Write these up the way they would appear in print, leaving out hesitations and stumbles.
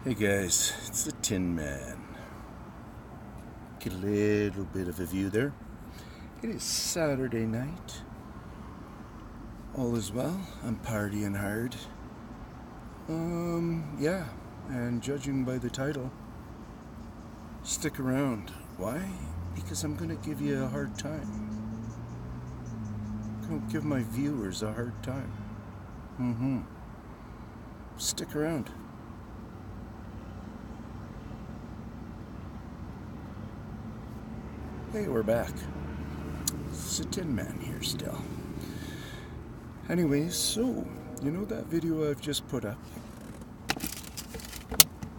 Hey guys, it's the Tinman. Get a little bit of a view there. It is Saturday night. All is well. I'm partying hard. Yeah, and judging by the title, stick around. Why? Because I'm gonna give you a hard time. I'm gonna give my viewers a hard time. Stick around. Hey, we're back. It's a Tinman here still. Anyways, so, you know that video I've just put up?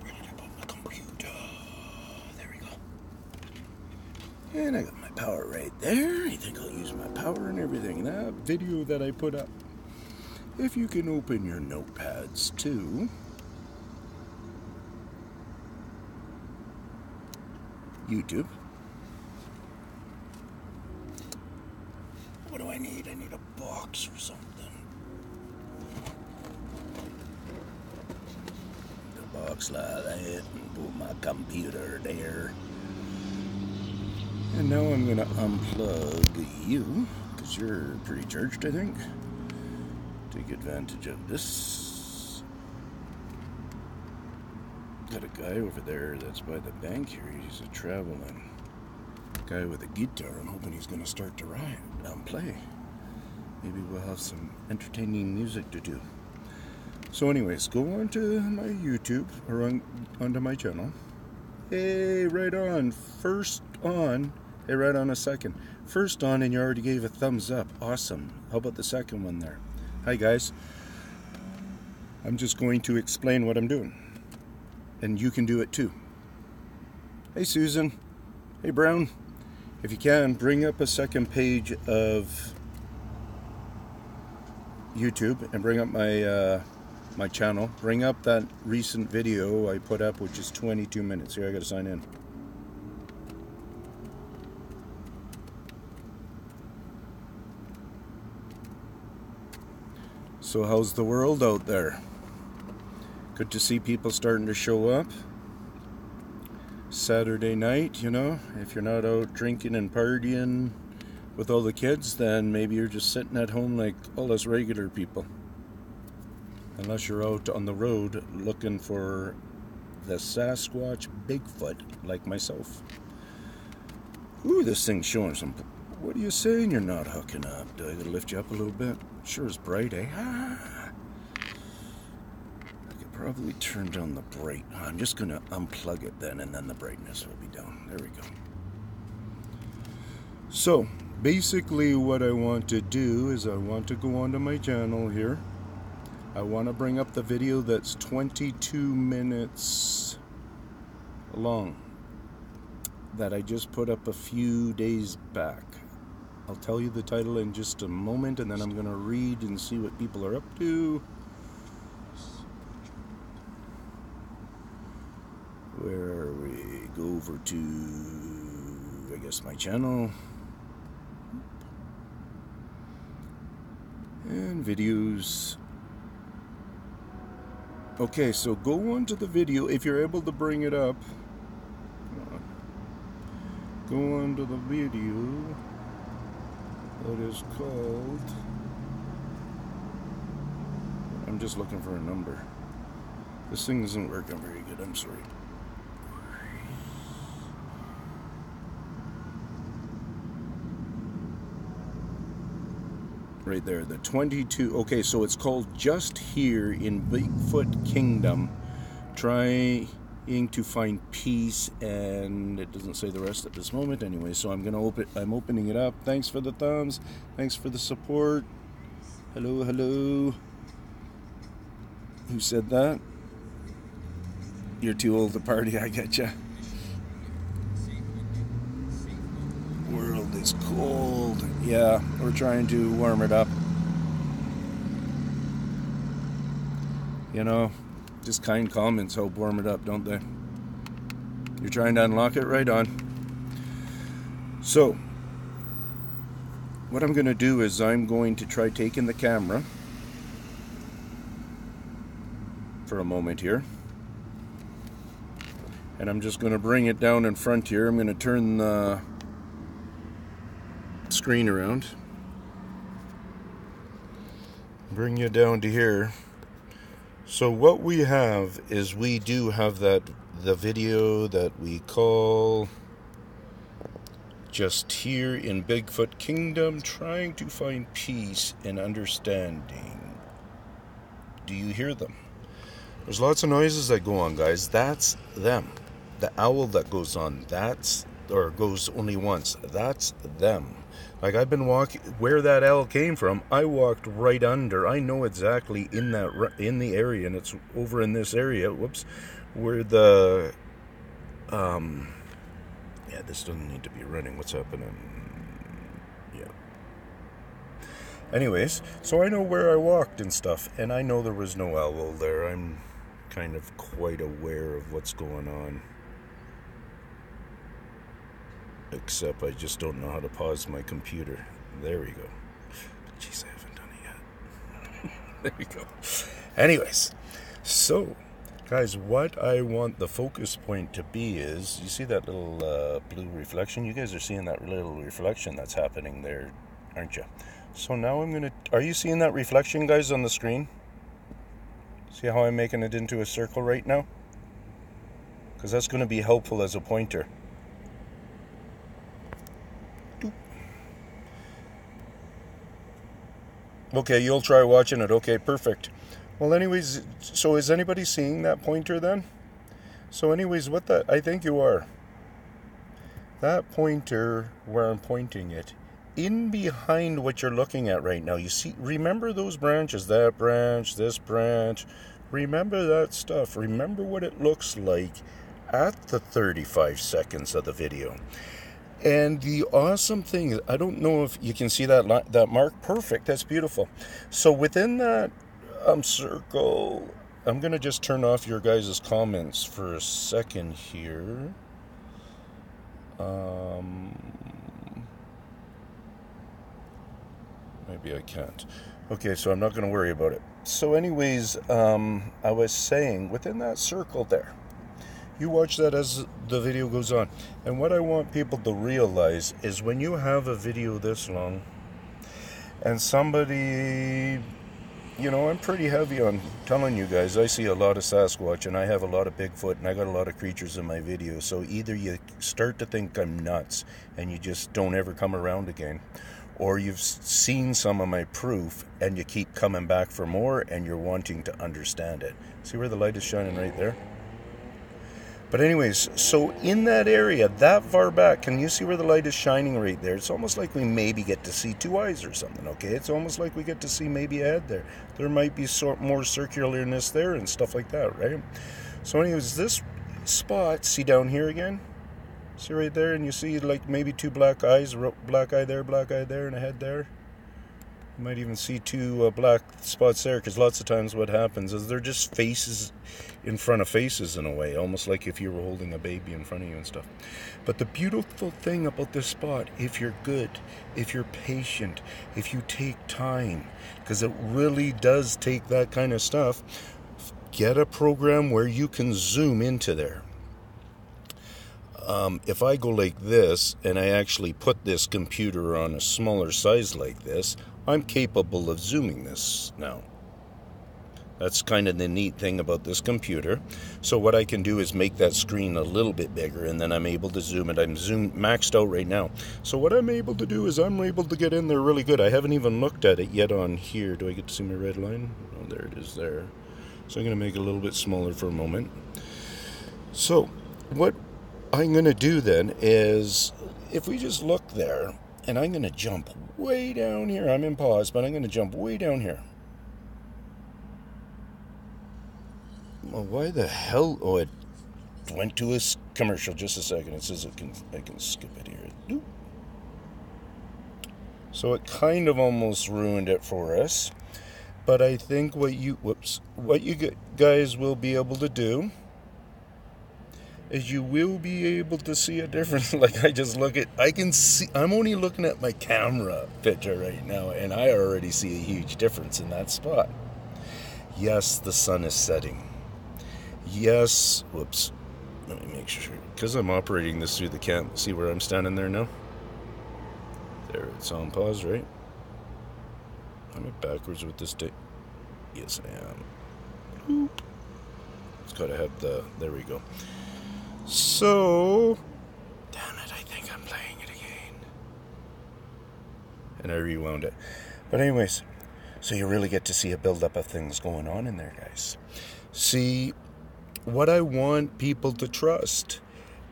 Where did I put my computer? There we go. And I got my power right there. I think I'll use my power and everything. That video that I put up. If you can open your notepads too. YouTube. What do I need? I need a box or something. The box like that and put my computer there. And now I'm gonna unplug you, because you're pretty charged, I think. Take advantage of this. Got a guy over there that's by the bank here. He's a traveling guy with a guitar. I'm hoping he's going to start to play. Maybe we'll have some entertaining music to do. So anyways, go on to my YouTube, or onto my channel. Hey, right on. First on. Hey, right on a second. First on, and you already gave a thumbs up. Awesome. How about the second one there? Hi guys. I'm just going to explain what I'm doing. And you can do it too. Hey Susan. Hey Brown. If you can, bring up a second page of YouTube and bring up my my channel. Bring up that recent video I put up, which is 22 minutes. Here, I gotta sign in. So how's the world out there? Good to see people starting to show up. Saturday night, you know, if you're not out drinking and partying with all the kids, then maybe you're just sitting at home like all us regular people. Unless you're out on the road looking for the Sasquatch Bigfoot, like myself. Ooh, this thing's showing some... What are you saying you're not hooking up? Do I gotta lift you up a little bit? Sure is bright, eh? I could probably turn down the bright. I'm just gonna unplug it then, and then the brightness will be down. There we go. So, basically what I want to do is I want to go onto my channel here. I want to bring up the video that's 22 minutes long that I just put up a few days back. I'll tell you the title in just a moment, and then I'm going to read and see what people are up to. Where are we? Go over to, I guess, my channel. And videos. Okay, so go on to the video. If you're able to bring it up, go on to the video. That is called... I'm just looking for a number. This thing isn't working very good, I'm sorry. Right there, the 22. Okay, so it's called Just Here in Bigfoot Kingdom. Trying to find peace, and it doesn't say the rest at this moment anyway, so I'm opening it up. Thanks for the thumbs, thanks for the support. Hello. Who said that? You're too old to party, I getcha. World is cold. Yeah, we're trying to warm it up. You know, just kind comments help warm it up, don't they? You're trying to unlock it? Right on. So, what I'm going to do is I'm going to try taking the camera for a moment here. And I'm just going to bring it down in front here. I'm going to turn the screen around. Bring you down to here. So what we have is we do have the video that we call Just Here in Bigfoot Kingdom, Trying to Find Peace and Understanding. Do you hear them? There's lots of noises that go on, guys. That's them. The owl that goes on, goes only once, that's them. Like, I've been walking where that owl came from. I walked right under. I know exactly in the area, and it's over in this area. Whoops, where the yeah, this doesn't need to be running. What's happening? Yeah. Anyways, so I know where I walked and stuff, and I know there was no owl there. I'm kind of quite aware of what's going on. Except I just don't know how to pause my computer. There we go. Jeez, I haven't done it yet. There we go. Anyways, so, guys, what I want the focus point to be is, you see that little blue reflection? You guys are seeing that little reflection that's happening there, aren't you? So now I'm going to... Are you seeing that reflection, guys, on the screen? See how I'm making it into a circle right now? Because that's going to be helpful as a pointer. Okay, you'll try watching it. Okay, perfect. Well, anyways, so is anybody seeing that pointer then? So anyways, I think you are. That pointer, where I'm pointing it, in behind what you're looking at right now, you see, remember those branches, that branch, this branch, remember that stuff. Remember what it looks like at the 35 seconds of the video. And the awesome thing is, I don't know if you can see that mark. Perfect. That's beautiful. So within that circle, I'm going to just turn off your guys' comments for a second here. Maybe I can't. Okay, so I'm not going to worry about it. So anyways, I was saying, within that circle there, you watch that as the video goes on. And what I want people to realize is when you have a video this long and somebody, you know, I'm pretty heavy on telling you guys, I see a lot of Sasquatch and I have a lot of Bigfoot and I got a lot of creatures in my videos. So either you start to think I'm nuts and you just don't ever come around again, or you've seen some of my proof and you keep coming back for more and you're wanting to understand it. See where the light is shining right there? But anyways, so in that area, that far back, can you see where the light is shining right there? It's almost like we maybe get to see two eyes or something, okay? It's almost like we get to see maybe a head there. There might be more circularness there and stuff like that, right? So anyways, this spot, see down here again? See right there? And you see like maybe two black eyes, black eye there, and a head there. You might even see two black spots there, because lots of times what happens is they're just faces in front of faces in a way, almost like if you were holding a baby in front of you and stuff. But the beautiful thing about this spot, if you're good, if you're patient, if you take time, because it really does take that kind of stuff, get a program where you can zoom into there. If I go like this, and I actually put this computer on a smaller size like this, I'm capable of zooming this now. That's kind of the neat thing about this computer. So what I can do is make that screen a little bit bigger, and then I'm able to zoom it. I'm maxed out right now. So what I'm able to do is I'm able to get in there really good. I haven't even looked at it yet on here. Do I get to see my red line? Oh, there it is there. So I'm going to make it a little bit smaller for a moment. So what I'm going to do then is, if we just look there, and I'm going to jump way down here. I'm in pause, but I'm going to jump way down here. Well, why the hell? Oh, it went to a commercial. Just a second. It says I can skip it here. So it kind of almost ruined it for us. But I think what you guys will be able to do is you will be able to see a difference. Like, I can see, I'm only looking at my camera picture right now, and I already see a huge difference in that spot. Yes, the sun is setting. Yes, Let me make sure, because I'm operating this through the cam. See where I'm standing there now? There, it's on pause, right? Am I backwards with this tape? Yes, I am. It's got to have the... There we go. So... Damn it, I think I'm playing it again. And I rewound it. But anyways, so you really get to see a build-up of things going on in there, guys. See, what I want people to trust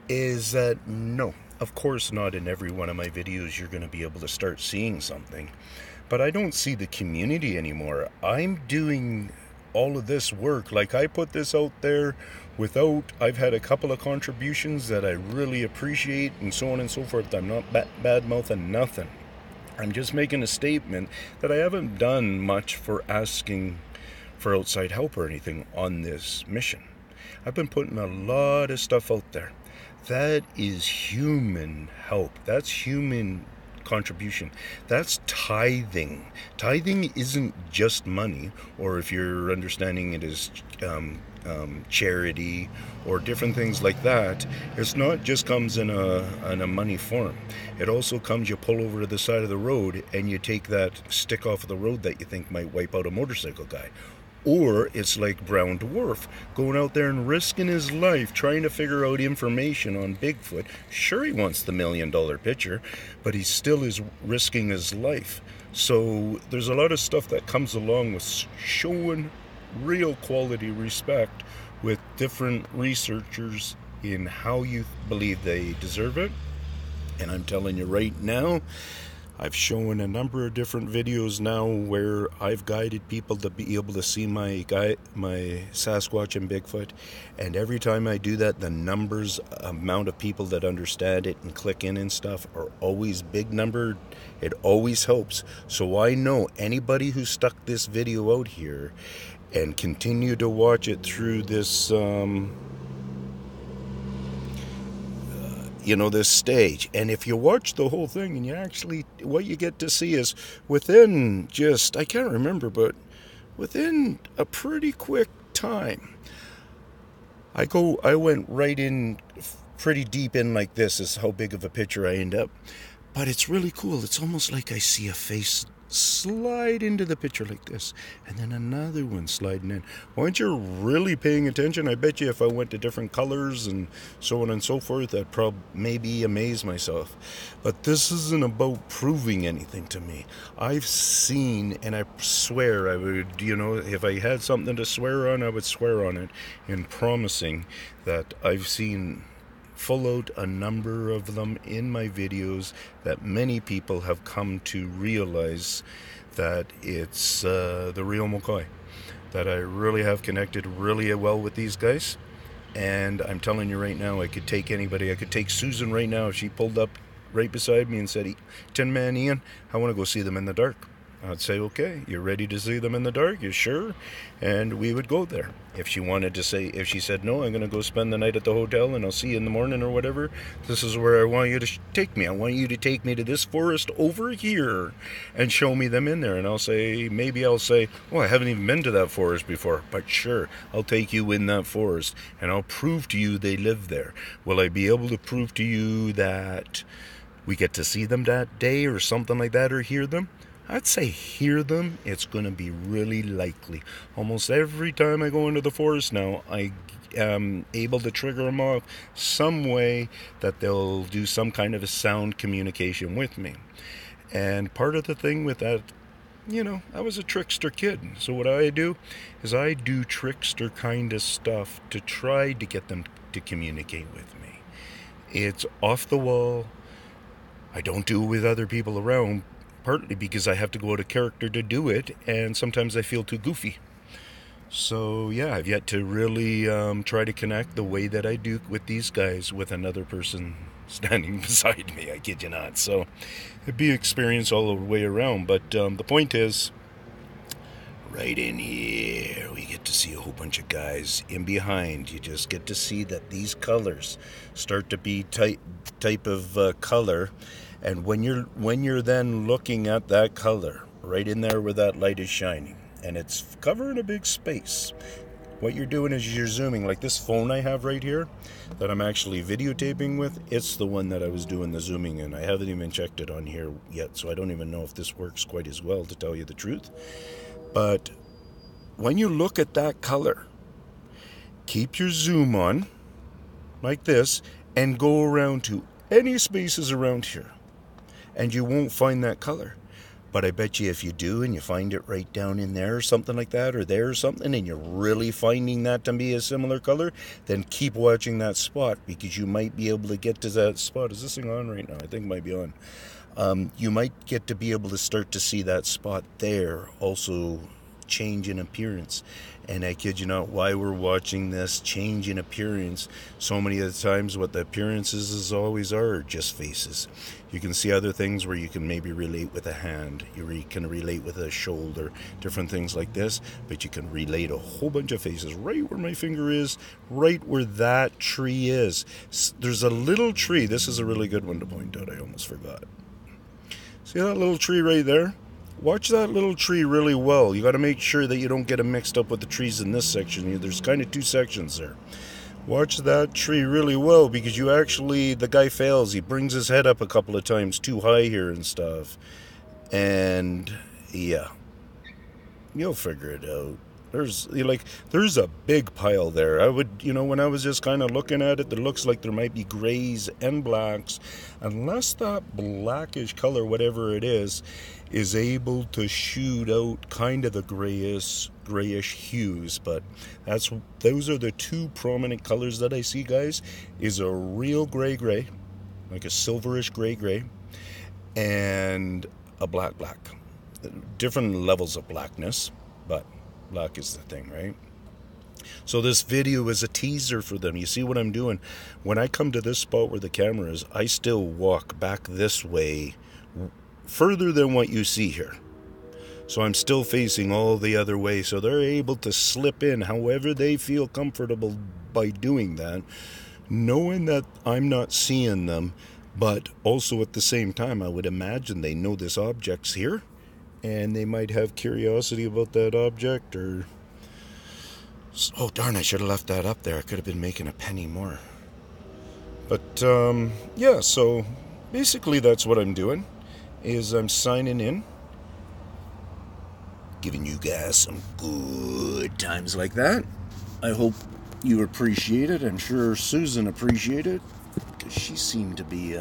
is that, no, of course not in every one of my videos you're going to be able to start seeing something. But I don't see the community anymore. I'm doing all of this work. Like, I put this out there without... I've had a couple of contributions that I really appreciate and so on and so forth. I'm not bad-mouthing nothing. I'm just making a statement that I haven't done much for asking for outside help or anything on this mission. I've been putting a lot of stuff out there. That is human help. That's human contribution. That's tithing. Tithing isn't just money, or if you're understanding it as charity or different things like that. It's not just comes in a money form. It also comes, you pull over to the side of the road and you take that stick off of the road that you think might wipe out a motorcycle guy. Or it's like Brown Dwarf, going out there and risking his life trying to figure out information on Bigfoot. Sure, he wants the $1 million picture, but he still is risking his life. So there's a lot of stuff that comes along with showing real quality respect with different researchers in how you believe they deserve it. And I'm telling you right now, I've shown a number of different videos now where I've guided people to be able to see my Sasquatch and Bigfoot, and every time I do that, the amount of people that understand it and click in and stuff are always big number. It always helps. So I know anybody who stuck this video out here and continue to watch it through this this stage. And if you watch the whole thing and you actually, what you get to see is within just, I can't remember, but within a pretty quick time, I went right in, pretty deep in like this is how big of a picture I end up. But it's really cool. It's almost like I see a face slide into the picture like this, and then another one sliding in. Once you're really paying attention, I bet you if I went to different colors and so on and so forth, I'd probably maybe amaze myself. But this isn't about proving anything to me. I've seen, and I swear I would, if I had something to swear on, I would swear on it in promising that I've seen full out a number of them in my videos that many people have come to realize that it's the real McCoy, that I really have connected really well with these guys. And I'm telling you right now, I could take anybody. I could take Susan right now if she pulled up right beside me and said, Tinman, Ian, I want to go see them in the dark. I'd say, okay, you're ready to see them in the dark? You sure? And we would go there. If she said, no, I'm going to go spend the night at the hotel and I'll see you in the morning or whatever, this is where I want you to take me. I want you to take me to this forest over here and show me them in there. And I'll say, oh, I haven't even been to that forest before, but sure, I'll take you in that forest and I'll prove to you they live there. Will I be able to prove to you that we get to see them that day or something like that, or hear them? I'd say hear them. It's going to be really likely. Almost every time I go into the forest now, I am able to trigger them off some way that they'll do some kind of a sound communication with me. And part of the thing with that, I was a trickster kid. So what I do is I do trickster kind of stuff to try to get them to communicate with me. It's off the wall. I don't do it with other people around, partly because I have to go out of character to do it, and sometimes I feel too goofy. So yeah, I've yet to really try to connect the way that I do with these guys with another person standing beside me. I kid you not. So it'd be an experience all the way around. But the point is, right in here, we get to see a whole bunch of guys. In behind, you just get to see that these colors start to be type of color. And when you're then looking at that color, right in there where that light is shining, and it's covering a big space, what you're doing is you're zooming. Like this phone I have right here that I'm actually videotaping with, it's the one that I was doing the zooming in. I haven't even checked it on here yet, so I don't even know if this works quite as well, to tell you the truth. But when you look at that color, keep your zoom on like this and go around to any spaces around here, and you won't find that color. But I bet you if you do and you find it right down in there or something like that, or there or something, and you're really finding that to be a similar color, then keep watching that spot, because you might be able to get to that spot. Is this thing on right now? I think it might be on. You might get to be able to start to see that spot there also change in appearance. And I kid you not, why we're watching this change in appearance so many of the times, what the appearances is always are just faces. You can see other things where you can maybe relate with a hand, you can relate with a shoulder, different things like this, but you can relate a whole bunch of faces right where my finger is, right where that tree is. There's a little tree. This is a really good one to point out. I almost forgot. See that little tree right there? Watch that little tree really well. You got to make sure that you don't get them mixed up with the trees in this section. There's kind of two sections there. Watch that tree really well, because the guy fails. He brings his head up a couple of times too high here and stuff. And yeah, you'll figure it out. There's a big pile there. When I was just kind of looking at it, it looks like there might be grays and blacks, unless that blackish color, whatever it is able to shoot out kind of the grayish hues. But those are the two prominent colors that I see, guys, is a real gray, like a silverish gray, and a black. Different levels of blackness, but black is the thing, right? So this video is a teaser for them. You see what I'm doing? When I come to this spot where the camera is, I still walk back this way further than what you see here. So I'm still facing all the other way, so they're able to slip in however they feel comfortable by doing that, knowing that I'm not seeing them, but also at the same time, I would imagine they know this object's here, and they might have curiosity about that object, or... Oh, darn, I should have left that up there. I could have been making a penny more. But, yeah, so basically that's what I'm doing, is I'm signing in, giving you guys some good times like that. I hope you appreciate it. I'm sure Susan appreciated it, because she seemed to be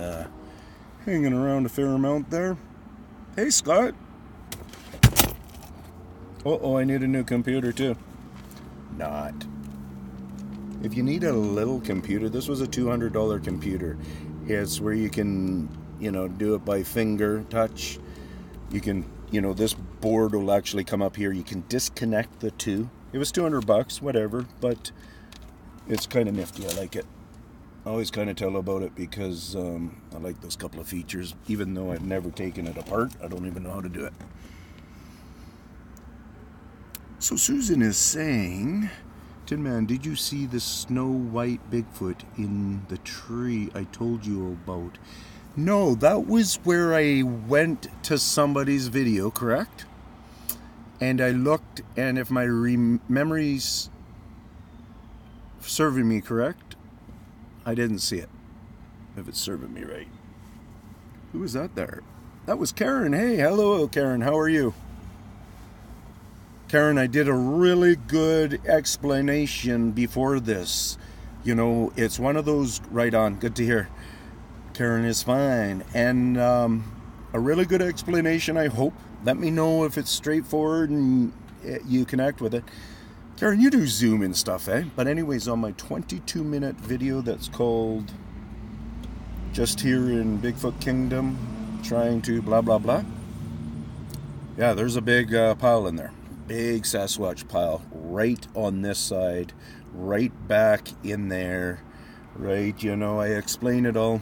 hanging around a fair amount there. Hey, Scott. Uh-oh, I need a new computer too. Not. If you need a little computer, this was a $200 computer. It's where you can, do it by finger touch. You can, this board will actually come up here. You can disconnect the two. It was $200, whatever, but it's kind of nifty. I like it. I always kind of tell about it because I like those couple of features. Even though I've never taken it apart, I don't even know how to do it. So Susan is saying, Tinman, did you see the snow white Bigfoot in the tree I told you about? No, that was where I went to somebody's video, correct? And I looked, and if my memory's serving me correct, I didn't see it. If it's serving me right. Who was that there? That was Karen. Hey, hello, Karen. How are you? Karen, I did a really good explanation before this. It's one of those, right on, good to hear. Karen is fine. And a really good explanation, I hope. Let me know if it's straightforward and you connect with it. Karen, you do Zoom and stuff, eh? But anyways, on my 22-minute video that's called Just Here in Bigfoot Kingdom, trying to blah, blah, blah. Yeah, there's a big pile in there. Big Sasquatch pile right on this side, right back in there, right? I explain it all.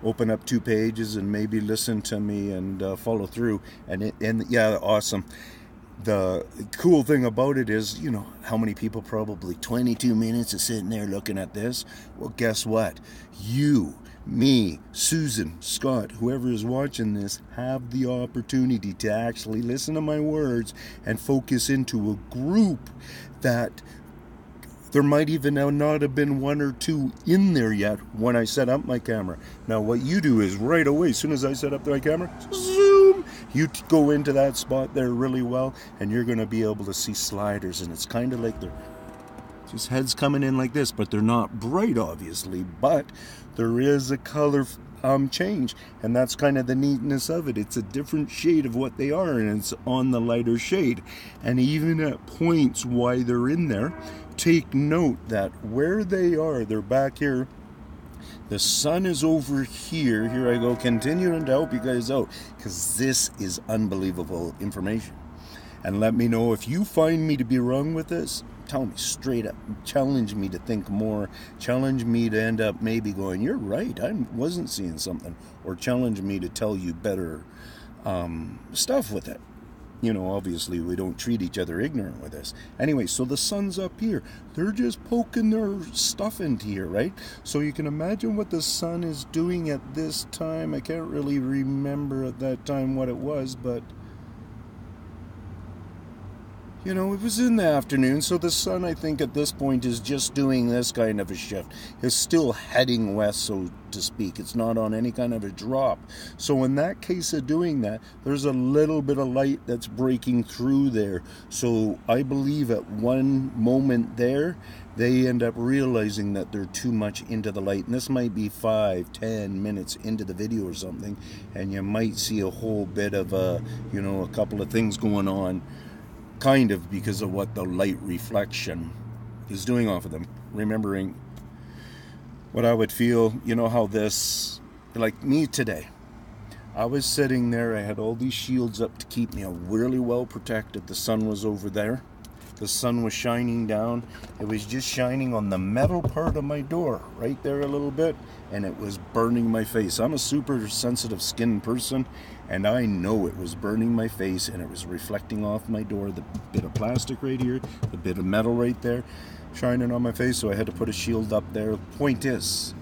Open up 2 pages and maybe listen to me and follow through. And yeah, awesome. The cool thing about it is, how many people probably 22 minutes of sitting there looking at this? Well, guess what? You, me, Susan, Scott, whoever is watching this, have the opportunity to actually listen to my words and focus into a group that There might even not have been one or two in there yet when I set up my camera. Now what you do is right away, as soon as I set up my camera, zoom, you go into that spot there really well, and you're going to be able to see sliders, and it's kind of like they're just heads coming in like this, but they're not bright obviously, but there is a color change, and that's kind of the neatness of it. It's a different shade of what they are, and it's on the lighter shade. And even at points why they're in there, take note that where they are, they're back here, the sun is over here. Here I go, continuing to help you guys out, because this is unbelievable information. And let me know if you find me to be wrong with this. Tell me straight up. Challenge me to think more. Challenge me to end up maybe going, you're right, I wasn't seeing something. Or challenge me to tell you better stuff with it. You know, obviously we don't treat each other ignorant with this. Anyway, so the sun's up here. They're just poking their stuff into here, right? So you can imagine what the sun is doing at this time. I can't really remember at that time what it was, but you know, it was in the afternoon, so the sun, I think, at this point is just doing this kind of a shift. It's still heading west, so to speak. It's not on any kind of a drop. So in that case of doing that, there's a little bit of light that's breaking through there. So I believe at one moment there, they end up realizing that they're too much into the light. And this might be 5-10 minutes into the video or something, and you might see a whole bit of, a couple of things going on, kind of because of what the light reflection is doing off of them. Remembering what I would feel, you know how this, like me today, I was sitting there, I had all these shields up to keep me really well protected. The sun was over there. The sun was shining down. It was just shining on the metal part of my door, right there a little bit, and it was burning my face. I'm a super sensitive skin person, and I know it was burning my face, and it was reflecting off my door, the bit of plastic right here, the bit of metal right there, shining on my face, so I had to put a shield up there. Point is,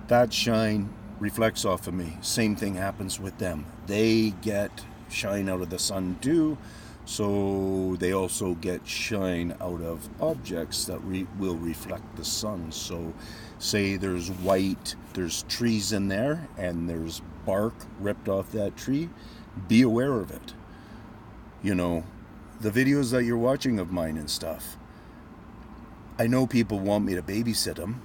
that shine reflects off of me. Same thing happens with them. They get shine out of the sun too, so they also get shine out of objects that will reflect the sun. So say there's white, there's trees in there, and there's bark ripped off that tree, be aware of it. You know, the videos that you're watching of mine and stuff, I know people want me to babysit them.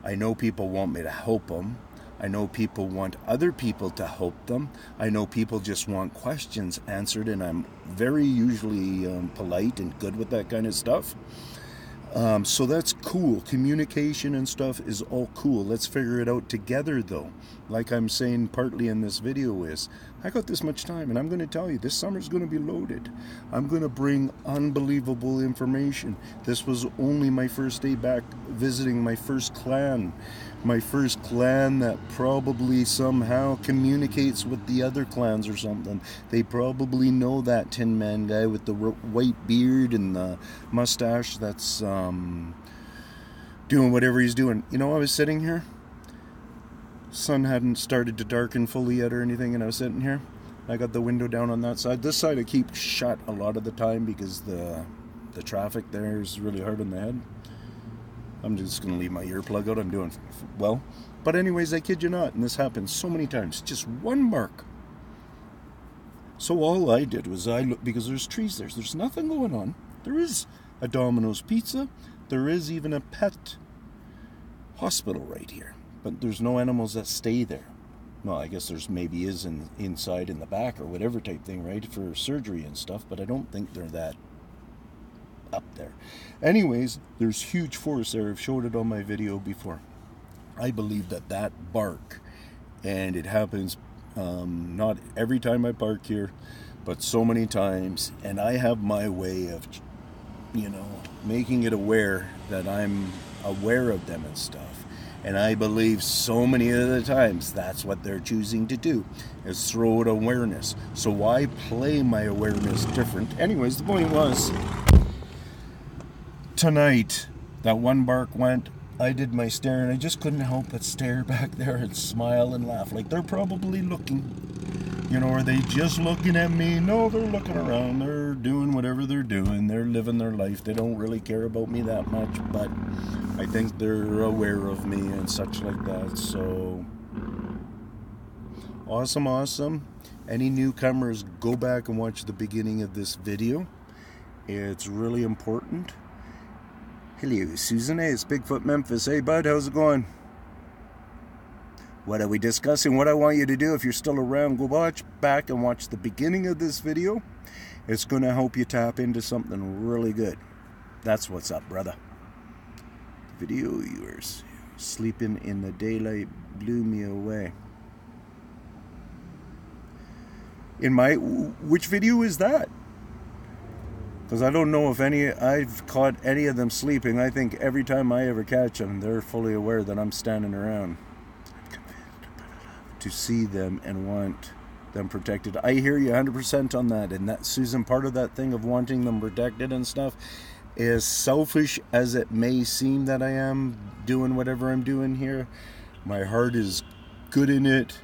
I know people want me to help them. I know people want other people to help them. I know people just want questions answered, and I'm very usually polite and good with that kind of stuff. So that's cool. Communication and stuff is all cool. Let's figure it out together, though. Like I'm saying partly in this video is, I got this much time, and I'm going to tell you, this summer's going to be loaded. I'm going to bring unbelievable information. This was only my first day back visiting my first clan. My first clan that probably somehow communicates with the other clans or something. They probably know that Tinman guy with the white beard and the mustache that's doing whatever he's doing. You know, I was sitting here. Sun hadn't started to darken fully yet or anything, and I was sitting here. I got the window down on that side. This side I keep shut a lot of the time because the traffic there is really hard on the head. I'm just going to leave my earplug out. I'm doing well. But anyways, I kid you not, and this happens so many times. Just one mark. So all I did was I looked, because there's trees there. There's nothing going on. There is a Domino's Pizza. There is even a pet hospital right here. But there's no animals that stay there. Well, I guess there's maybe is inside in the back or whatever type thing, right, for surgery and stuff. But I don't think they're that up there. Anyways, there's huge forest there. I've showed it on my video before. I believe that bark, and it happens not every time I park here, but so many times, and I have my way of, making it aware that I'm aware of them and stuff. And I believe so many of the times that's what they're choosing to do, is throw out awareness. So why play my awareness different? Anyways, the point was, tonight, that one bark went, I did my stare, and I just couldn't help but stare back there and smile and laugh. Like they're probably looking. You know, are they just looking at me? No, they're looking around. They're doing whatever they're doing. They're living their life. They don't really care about me that much, but I think they're aware of me and such like that. So, awesome, awesome. Any newcomers, go back and watch the beginning of this video. It's really important. Hello, Susan. Hey, it's Bigfoot Memphis. Hey, bud, how's it going? What are we discussing? What I want you to do, if you're still around, go back and watch the beginning of this video. It's going to help you tap into something really good. That's what's up, brother. The video you were sleeping in the daylight blew me away. Which video is that? Because I don't know if I've caught any of them sleeping. I think every time I ever catch them, they're fully aware that I'm standing around to see them and want them protected. I hear you 100% on that. And that, Susan, part of that thing of wanting them protected and stuff, as selfish as it may seem that I am doing whatever I'm doing here, my heart is good in it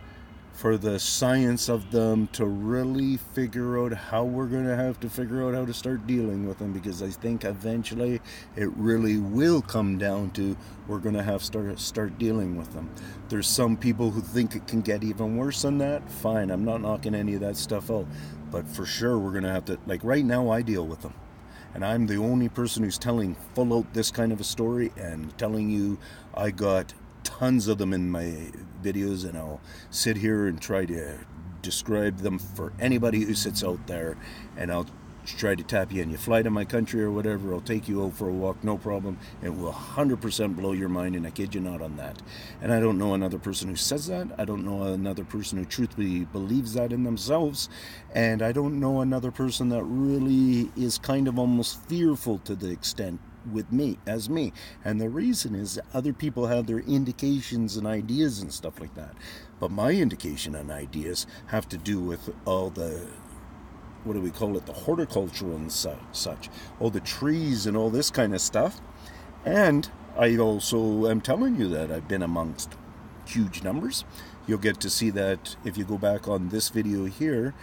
for the science of them to really figure out how we're going to have to figure out how to start dealing with them, because I think eventually it really will come down to we're going to have to start dealing with them. There's some people who think it can get even worse than that. Fine, I'm not knocking any of that stuff out, but for sure we're going to have to, like right now I deal with them. And I'm the only person who's telling full out this kind of a story and telling you I got tons of them in my videos, and I'll sit here and try to describe them for anybody who sits out there, and I'll try to tap you in. You fly to my country or whatever, I'll take you out for a walk, no problem. It will 100% blow your mind, and I kid you not on that. And I don't know another person who says that. I don't know another person who truthfully believes that in themselves. And I don't know another person that really is kind of almost fearful to the extent with me, as me. And the reason is that other people have their indications and ideas and stuff like that. But my indication and ideas have to do with all the, what do we call it, the horticulture and such, all the trees and all this kind of stuff. And I also am telling you that I've been amongst huge numbers. You'll get to see that if you go back on this video here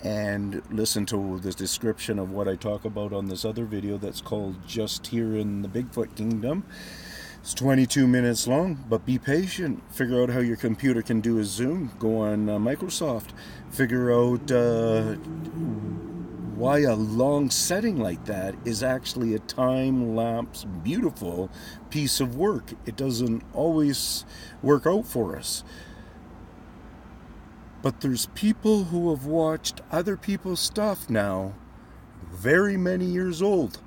and listen to the description of what I talk about on this other video that's called Just Here in the Bigfoot Kingdom. It's 22 minutes long, but be patient. Figure out how your computer can do a zoom. Go on Microsoft. Figure out why a long setting like that is actually a time-lapse, beautiful piece of work. It doesn't always work out for us. But there's people who have watched other people's stuff now, very many years old,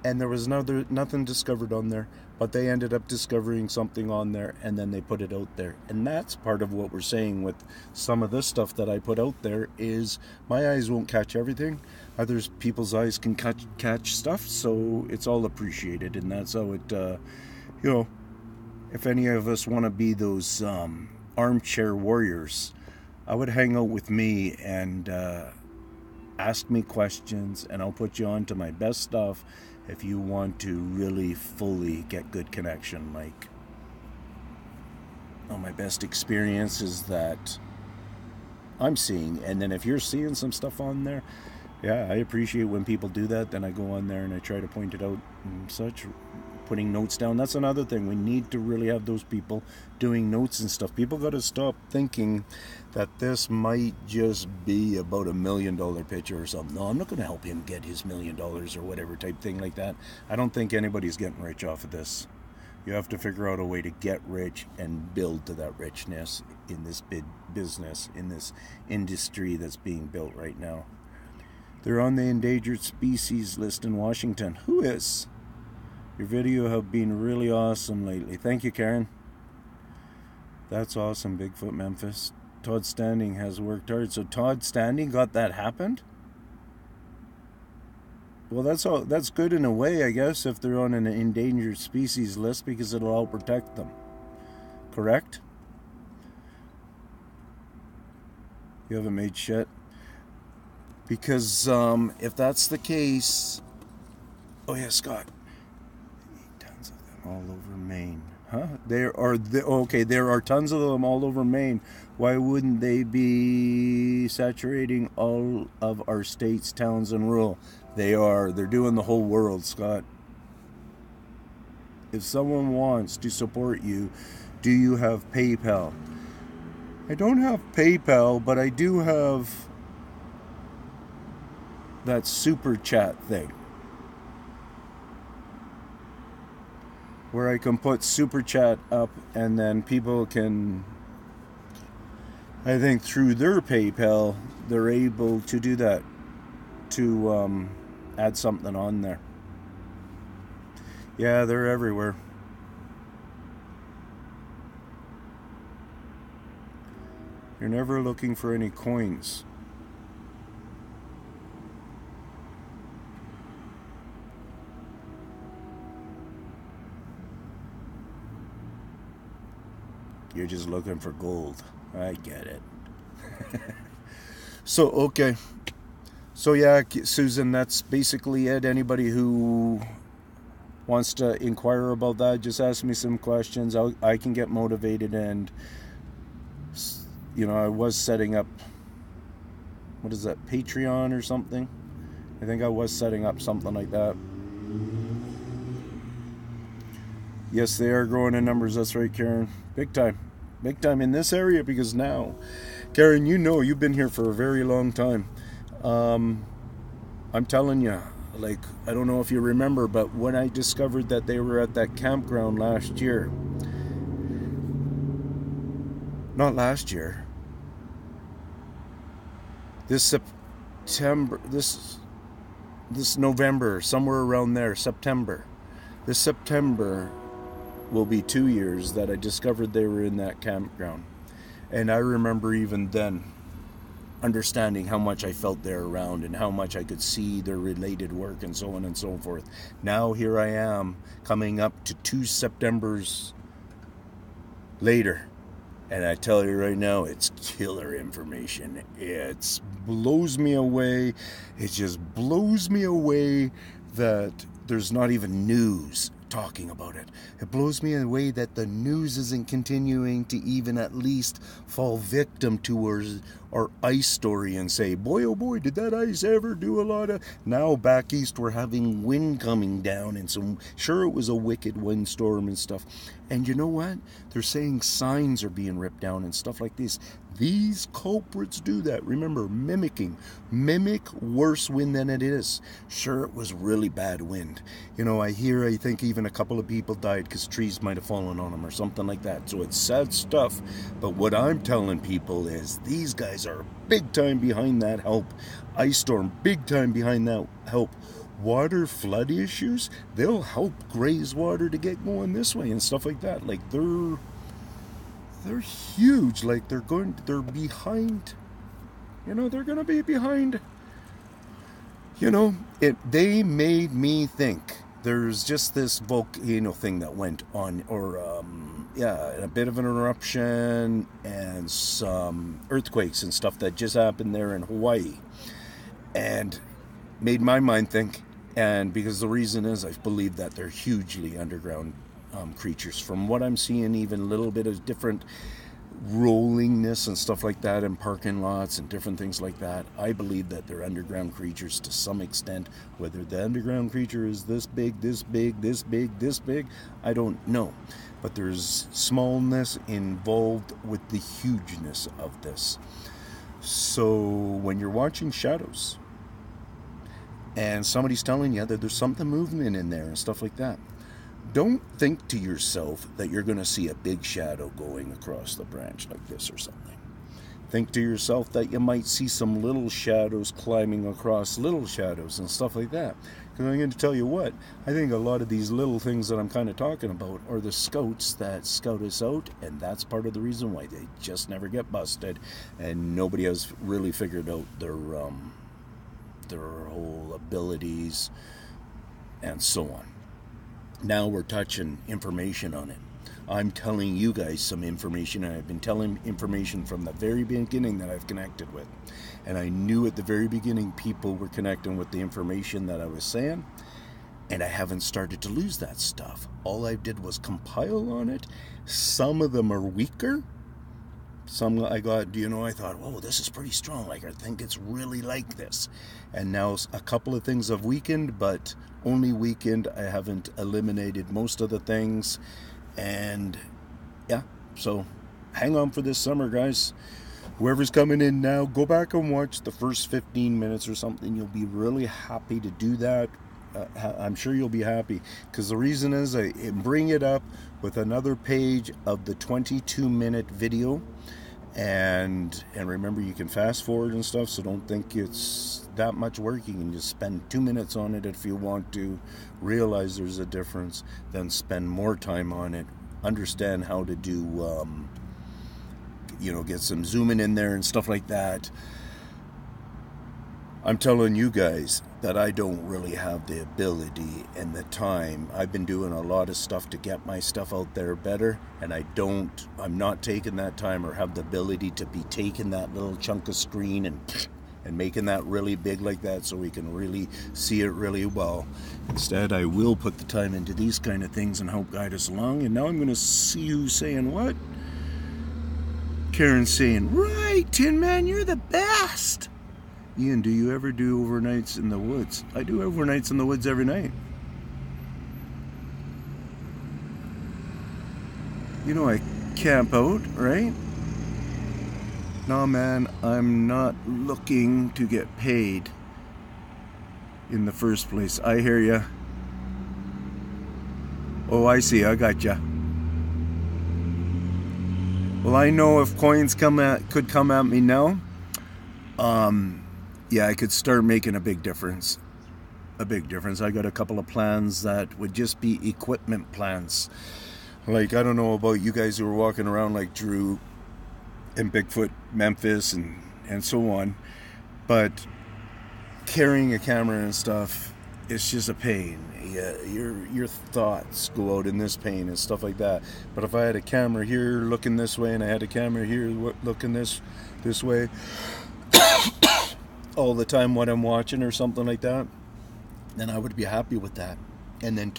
and there was nothing discovered on there, but they ended up discovering something on there, and then they put it out there. And that's part of what we're saying with some of this stuff that I put out there is my eyes won't catch everything. Others people's eyes can catch stuff, so it's all appreciated, and that's how it, you know, if any of us want to be those armchair warriors, I would hang out with me and ask me questions, and I'll put you on to my best stuff if you want to really fully get good connection. Like, my best experiences that I'm seeing, and then if you're seeing some stuff on there, yeah, I appreciate when people do that. Then I go on there and I try to point it out and such. Putting notes down, that's another thing. We need to really have those people doing notes and stuff. People got to stop thinking that this might just be about $1 million picture or something. No, I'm not going to help him get his $1 million or whatever type thing like that. I don't think anybody's getting rich off of this. You have to figure out a way to get rich and build to that richness in this big business, in this industry that's being built right now. They're on the endangered species list in Washington. Who is? Your video have been really awesome lately. Thank you, Karen. That's awesome, Bigfoot Memphis. Todd Standing has worked hard. So Todd Standing got that happened? Well, that's good in a way, I guess, if they're on an endangered species list, because it'll help protect them. Correct? You haven't made shit? Because if that's the case... Oh yeah, Scott. Tons of them all over Maine. Huh? Okay, there are tons of them all over Maine. Why wouldn't they be saturating all of our states, towns, and rural? They are. They're doing the whole world, Scott. If someone wants to support you, do you have PayPal? I don't have PayPal, but I do have that super chat thing, where I can put super chat up and then people can, I think through their PayPal, they're able to do that, to add something on there. Yeah, they're everywhere. You're never looking for any coins. You're just looking for gold. I get it. So, okay. So, yeah, Susan, that's basically it. Anybody who wants to inquire about that, just ask me some questions. I can get motivated. And, you know, I was setting up, what is that, Patreon or something? I think I was setting up something like that. Yes, they are growing in numbers. That's right, Karen. Big time. Big time in this area, because now, Karen, you know, you've been here for a very long time. I'm telling you, like, I don't know if you remember, but when I discovered that they were at that campground last year, not last year, this September, this November, somewhere around there, September, this September will be 2 years that I discovered they were in that campground. And I remember even then understanding how much I felt there around and how much I could see their related work and so on and so forth. Now here I am coming up to 2 Septembers later, and I tell you right now, it's killer information. It blows me away. It just blows me away that there's not even news talking about it. It blows me away that the news isn't continuing to even at least fall victim to our ice story and say, boy oh boy, did that ice ever do a lot of... Now back east we're having wind coming down, and so sure, it was a wicked windstorm and stuff. And you know what? They're saying signs are being ripped down and stuff like this. These culprits do that. Remember, mimic worse wind than it is. Sure, it was really bad wind. You know, I think even a couple of people died because trees might have fallen on them or something like that. So it's sad stuff. But what I'm telling people is these guys are big time behind that help. Ice storm, big time behind that help. Water flood issues, they'll help graze water to get going this way and stuff like that. Like they're huge. Like they're behind. You know, they're gonna be behind. You know, they made me think there's just this volcano thing that went on, or a bit of an eruption and some earthquakes and stuff that just happened there in Hawaii, and made my mind think. And because the reason is, I believe that they're hugely underground creatures. From what I'm seeing, even a little bit of different rollingness and stuff like that in parking lots and different things like that, I believe that they're underground creatures to some extent. Whether the underground creature is this big, this big, this big, this big, I don't know. But there's smallness involved with the hugeness of this. So when you're watching shadows, and somebody's telling you that there's something moving in there and stuff like that, don't think to yourself that you're going to see a big shadow going across the branch like this or something. Think to yourself that you might see some little shadows climbing across little shadows and stuff like that. Because I'm going to tell you what, I think a lot of these little things that I'm kind of talking about are the scouts that scout us out, and that's part of the reason why they just never get busted, and nobody has really figured out their whole abilities and so on. Now we're touching information on it. I'm telling you guys some information, and I've been telling information from the very beginning that I've connected with. And I knew at the very beginning people were connecting with the information that I was saying. And I haven't started to lose that stuff. All I did was compile on it. Some of them are weaker. Some I got, I thought, whoa, this is pretty strong. Like, I think it's really like this. And now a couple of things have weakened, but only weakened. I haven't eliminated most of the things. And yeah, so hang on for this summer, guys. Whoever's coming in now, go back and watch the first 15 minutes or something. You'll be really happy to do that. I'm sure you'll be happy, because the reason is I bring it up with another page of the 22-minute video, and remember, you can fast forward and stuff, so don't think it's that much work. You can just spend 2 minutes on it if you want to. Realize there's a difference, then spend more time on it. Understand how to do, get some zooming in there and stuff like that. I'm telling you guys that I don't really have the ability and the time. I've been doing a lot of stuff to get my stuff out there better, and I'm not taking that time or have the ability to be taking that little chunk of screen and making that really big like that so we can really see it really well. Instead, I will put the time into these kind of things and help guide us along. And now I'm going to see you saying what? Karen's saying, right, Tinman, you're the best. Ian, do you ever do overnights in the woods? I do overnights in the woods every night. I camp out, right? No, man, I'm not looking to get paid in the first place. I hear ya. Oh, I see. I got ya. Well, I know if coins could come at me now, yeah, I could start making a big difference. I got a couple of plans that would just be equipment plans. Like, I don't know about you guys who are walking around like Drew and Bigfoot, Memphis, and so on, but carrying a camera and stuff, it's just a pain. Yeah, your thoughts go out in this pain and stuff like that. But if I had a camera here looking this way, and I had a camera here looking this way all the time, what I'm watching or something like that, then I would be happy with that. And then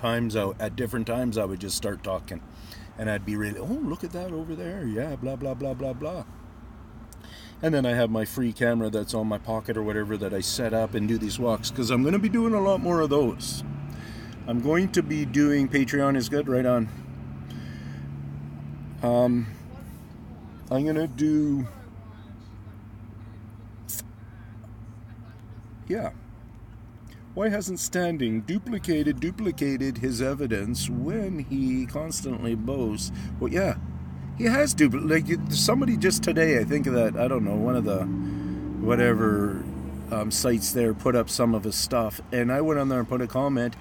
at different times, I would just start talking, and I'd be really, oh, look at that over there, yeah, blah blah blah blah blah. And then I have my free camera that's on my pocket or whatever that I set up and do these walks, because I'm going to be doing a lot more of those. I'm going to be doing Patreon is good, right on. I'm going to do, yeah. Why hasn't Standing duplicated his evidence when he constantly boasts? Well, yeah, he has somebody just today, I think that, I don't know, one of the whatever sites there put up some of his stuff, and I went on there and put a comment.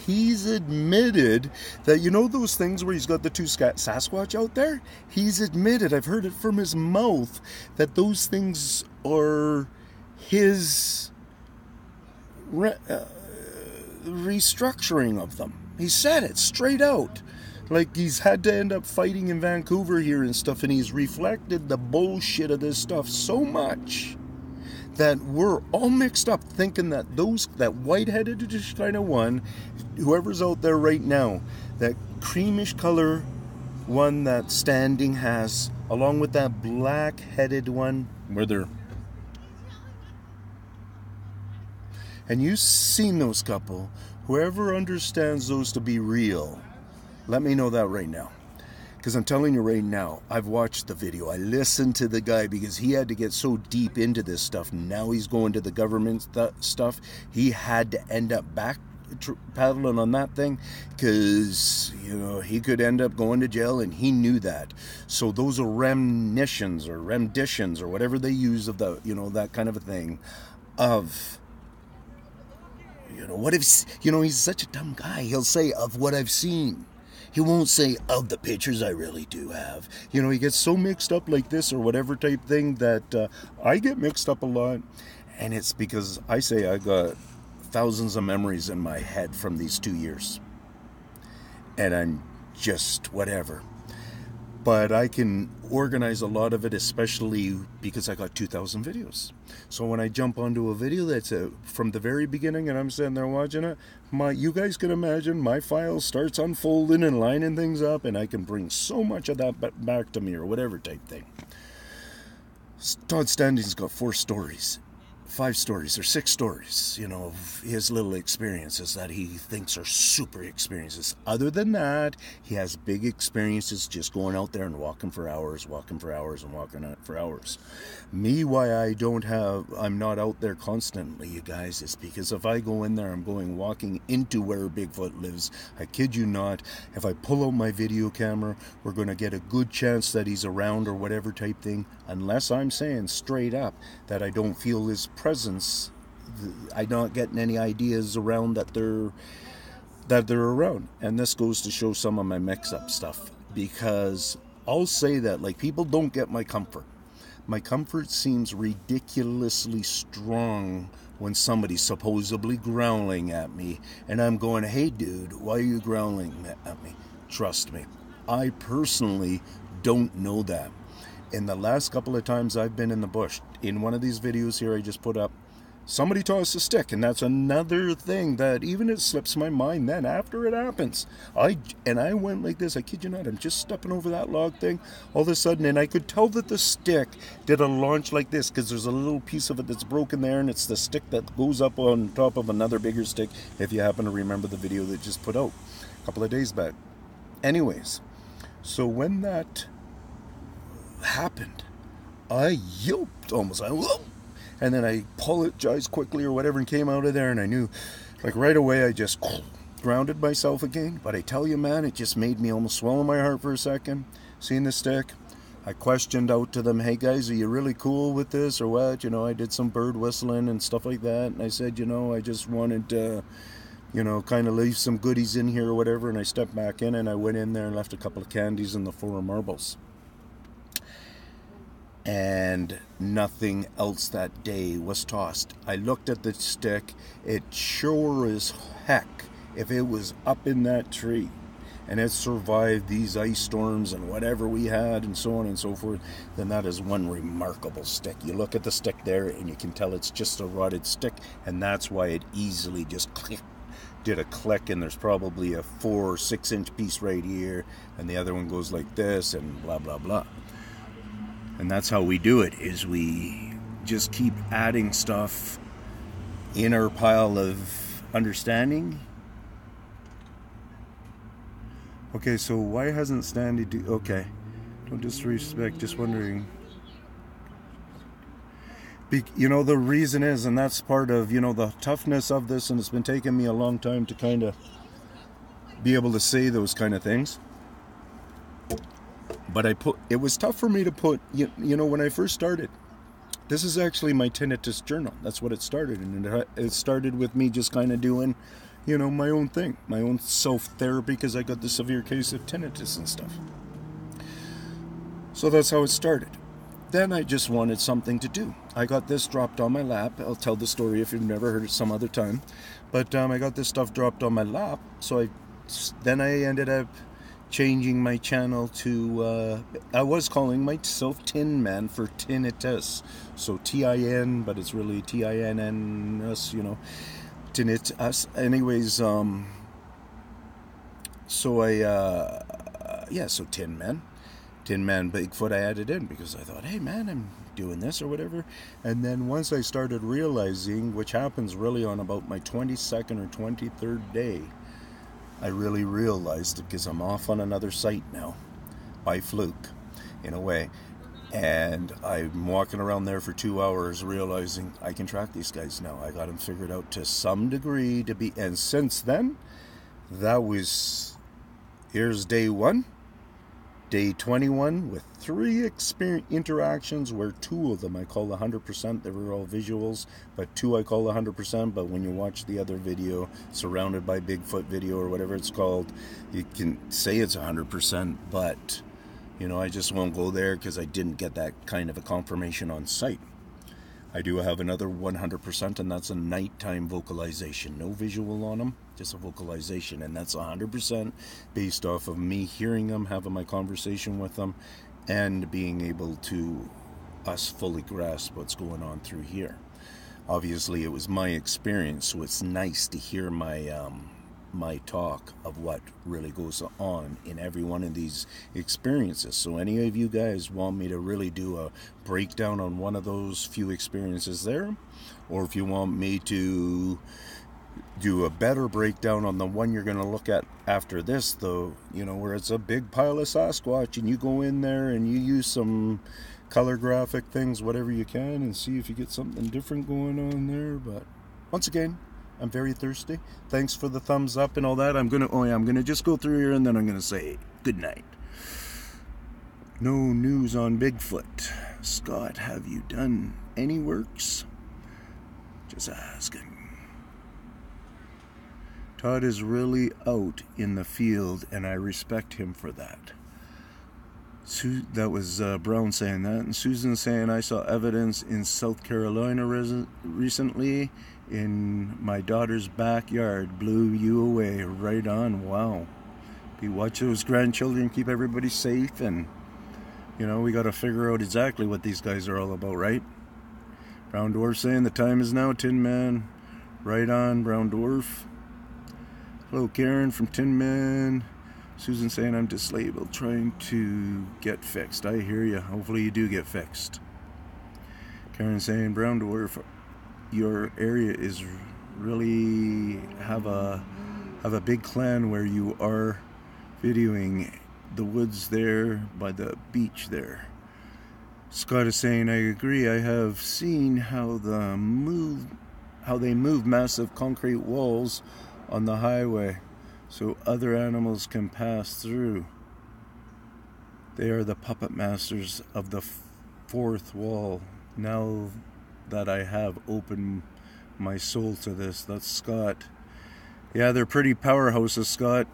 He's admitted that, those things where he's got the two Sasquatch out there? He's admitted, I've heard it from his mouth, that those things are his restructuring of them. He said it straight out. Like, he's had to end up fighting in Vancouver here and stuff, and he's reflected the bullshit of this stuff so much that we're all mixed up thinking that that white-headed kind of one, whoever's out there right now, that creamish color one that Standing has, along with that black-headed one, where they're, and you've seen those couple, whoever understands those to be real, let me know that right now. Because I'm telling you right now, I've watched the video. I listened to the guy because he had to get so deep into this stuff. Now he's going to the government stuff. He had to end up back paddling on that thing because, he could end up going to jail, and he knew that. So those are renditions or whatever they use of the, that kind of a thing of, what if, he's such a dumb guy. He'll say, of what I've seen. He won't say, of the pictures I really do have. He gets so mixed up like this or whatever type thing that I get mixed up a lot. And it's because I say I got thousands of memories in my head from these 2 years. And I'm just whatever. but I can organize a lot of it, especially because I got 2,000 videos. So when I jump onto a video that's from the very beginning and I'm sitting there watching it, you guys can imagine my file starts unfolding and lining things up, and I can bring so much of that back to me or whatever type thing. Todd Standing's got 4 stories. 5 stories or 6 stories, you know, of his little experiences that he thinks are super experiences. Other than that, he has big experiences just going out there and walking for hours. Me, why I'm not out there constantly, you guys, is because if I go in there, I'm going walking into where Bigfoot lives. I kid you not. If I pull out my video camera, we're going to get a good chance that he's around or whatever type thing, unless I'm saying straight up that I don't feel his presence. I'm not getting any ideas around that they're around. And this goes to show some of my mix-up stuff, because I'll say that, like, people don't get my comfort. My comfort seems ridiculously strong when somebody's supposedly growling at me, and I'm going, hey dude, why are you growling at me? Trust me, I personally don't know that. In the last couple of times I've been in the bush, in one of these videos here I just put up, somebody tossed a stick, and that's another thing that even it slips my mind then after it happens. I went like this, I kid you not, I'm just stepping over that log thing, all of a sudden, and I could tell that the stick did a launch like this, because there's a little piece of it that's broken there, and it's the stick that goes up on top of another bigger stick, if you happen to remember the video that just put out a couple of days back. Anyways, so when that happened, I yelped almost, whoa! And then I apologized quickly or whatever and came out of there, and I knew, like, right away I just grounded myself again. But I tell you, man, it just made me almost swallow my heart for a second, seeing the stick. I questioned out to them, hey guys, are you really cool with this or what? You know, I did some bird whistling and stuff like that, and I said, you know, I just wanted to, you know, kind of leave some goodies in here or whatever. And I stepped back in, and I went in there and left a couple of candies and the 4 marbles. And nothing else that day was tossed. I looked at the stick. It sure as heck, if it was up in that tree and it survived these ice storms and whatever we had and so on and so forth, then that is one remarkable stick. You look at the stick there and you can tell it's just a rotted stick, and that's why it easily just did a click, and there's probably a 4 or 6 inch piece right here, and the other one goes like this, and blah blah blah. And that's how we do it, is we just keep adding stuff in our pile of understanding. Okay, so why hasn't Standy okay, don't disrespect, just wondering. You know, the reason is, and that's part of, you know, the toughness of this, and it's been taking me a long time to kind of be able to say those kind of things. But it was tough for me to put, you know, when I first started. This is actually my tinnitus journal. That's what it started. And it started with me just kind of doing, you know, my own thing, my own self-therapy, because I got the severe case of tinnitus and stuff. So that's how it started. Then I just wanted something to do. I got this dropped on my lap. I'll tell the story if you've never heard it some other time. But I got this stuff dropped on my lap. So then I ended up changing my channel to, I was calling myself Tinman for tinnitus. So T-I-N, but it's really T-I-N-N-S, you know, tinnitus. Anyways, so Tinman Bigfoot I added in, because I thought, hey man, I'm doing this or whatever. And then once I started realizing, which happens really on about my 22nd or 23rd day, I really realized it, because I'm off on another site now, by fluke, in a way. And I'm walking around there for 2 hours realizing I can track these guys now. I got them figured out to some degree to be, and since then, here's day 1, day 21, with 3 interactions, where 2 of them I call 100%. They were all visuals, but 2 I call 100%. But when you watch the other video, Surrounded by Bigfoot video or whatever it's called, you can say it's 100%, but you know, I just won't go there because I didn't get that kind of a confirmation on site. I do have another 100%, and that's a nighttime vocalization. No visual on them, just a vocalization. And that's 100% based off of me hearing them, having my conversation with them, and being able to us fully grasp what's going on through here. Obviously, it was my experience, so it's nice to hear my talk of what really goes on in every one of these experiences. So any of you guys want me to really do a breakdown on one of those few experiences there, or if you want me to do a better breakdown on the one you're going to look at after this, though, you know, where it's a big pile of Sasquatch and you go in there and you use some color graphic things, whatever you can, and see if you get something different going on there. But once again, I'm very thirsty. Thanks for the thumbs up and all that. I'm gonna just go through here and then I'm gonna say good night. No news on Bigfoot. Scott, have you done any works? Just asking. Todd is really out in the field and I respect him for that. That was Brown saying that. And Susan saying, I saw evidence in South Carolina recently in my daughter's backyard. Blew you away. Right on. Wow. Be watch those grandchildren, keep everybody safe, and you know, we got to figure out exactly what these guys are all about, right? Brown Dwarf saying the time is now. Tinman. Right on, Brown Dwarf. Hello, Karen from Tinman. Susan saying I'm disabled, trying to get fixed. I hear you. Hopefully you do get fixed. Karen saying, Brown Dwarf, your area is really have a big clan where you are videoing the woods there by the beach there. Scott is saying, I agree. I have seen how they move massive concrete walls on the highway so other animals can pass through. They are the puppet masters of the fourth wall. Now that I have opened my soul to this. That's Scott. Yeah, they're pretty powerhouses, Scott.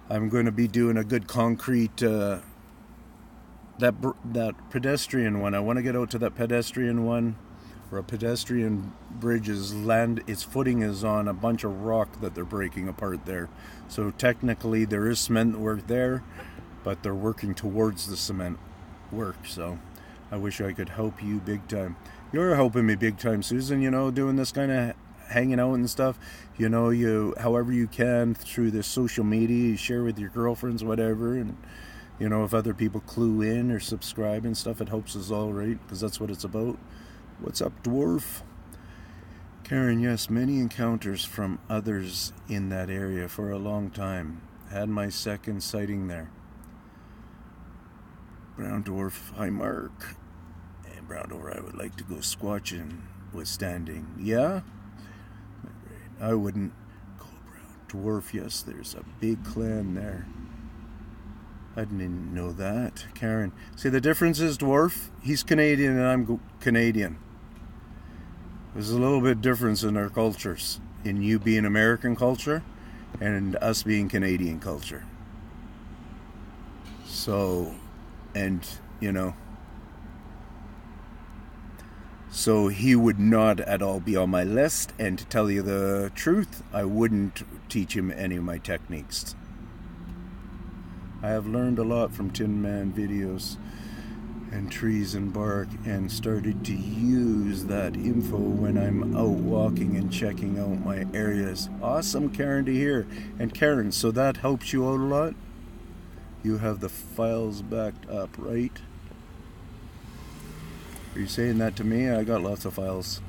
I'm going to be doing a good concrete that pedestrian one. I want to get out to that pedestrian one, where a pedestrian bridge is its footing is on a bunch of rock that they're breaking apart there. So technically there is cement work there, but they're working towards the cement work. So I wish I could help you big time. You're helping me big time, Susan, you know, doing this kind of hanging out and stuff. You know, however you can through this social media, you share with your girlfriends, whatever, and you know, if other people clue in or subscribe and stuff, it helps us all, right? Because that's what it's about. What's up, Dwarf? Karen, yes, many encounters from others in that area for a long time. Had my second sighting there. Brown Dwarf, hi Mark. And Brown Dwarf, I would like to go squatching with standing. Yeah? I wouldn't go Brown Dwarf, yes, there's a big clan there. I didn't know that. Karen, see the difference is, Dwarf, he's Canadian and I'm Canadian. There's a little bit difference in our cultures. In you being American culture and us being Canadian culture. So, and, you know, so he would not at all be on my list, and to tell you the truth, I wouldn't teach him any of my techniques. I have learned a lot from Tinman videos and trees and bark, and started to use that info when I'm out walking and checking out my areas. Awesome, Karen, to hear. And Karen, so that helps you out a lot? You have the files backed up, right? Are you saying that to me? I got lots of files.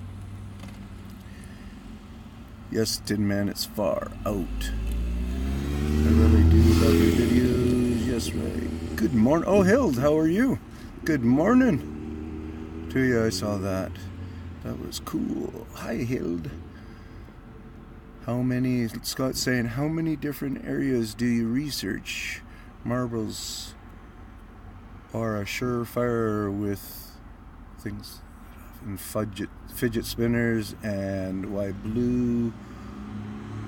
Yes, Tinman, it's far out. I really do love your videos. Yes, right. Good morning. Oh, Hild, how are you? Good morning to you. I saw that. That was cool. Hi, Hild. How many, Scott's saying, how many different areas do you research? Marbles are a surefire with things and fidget spinners, and why blue?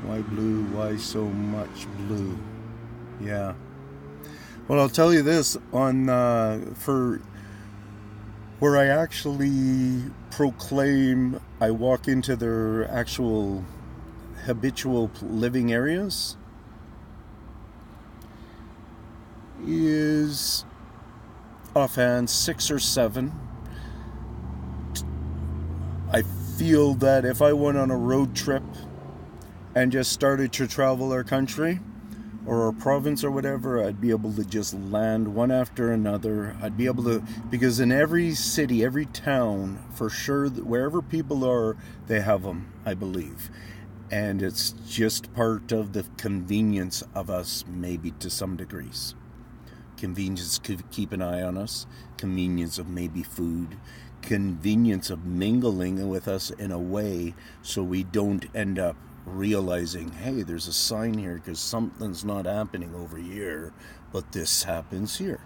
Why blue? Why so much blue? Yeah. Well, I'll tell you this, on for where I actually proclaim, I walk into their actual habitual living areas, is offhand 6 or 7. I feel that if I went on a road trip and just started to travel our country or our province or whatever, I'd be able to just land one after another. I'd be able to, because in every city, every town, for sure, wherever people are, they have them, I believe. And it's just part of the convenience of us, maybe to some degrees. Convenience to keep an eye on us, convenience of maybe food, convenience of mingling with us in a way so we don't end up realizing, hey, there's a sign here because something's not happening over here, but this happens here.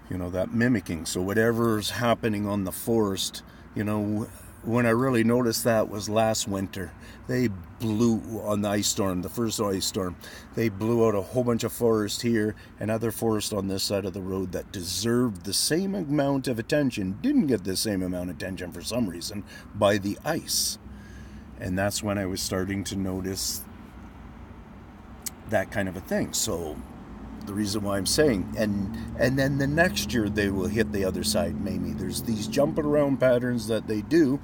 You know, that mimicking. So whatever's happening on the forest, you know, when I really noticed that was last winter. They blew on the ice storm, the first ice storm. They blew out a whole bunch of forest here and other forest on this side of the road that deserved the same amount of attention, didn't get the same amount of attention for some reason, by the ice. And that's when I was starting to notice that kind of a thing. So the reason why I'm saying, and then the next year they will hit the other side, maybe. There's these jumping around patterns that they do,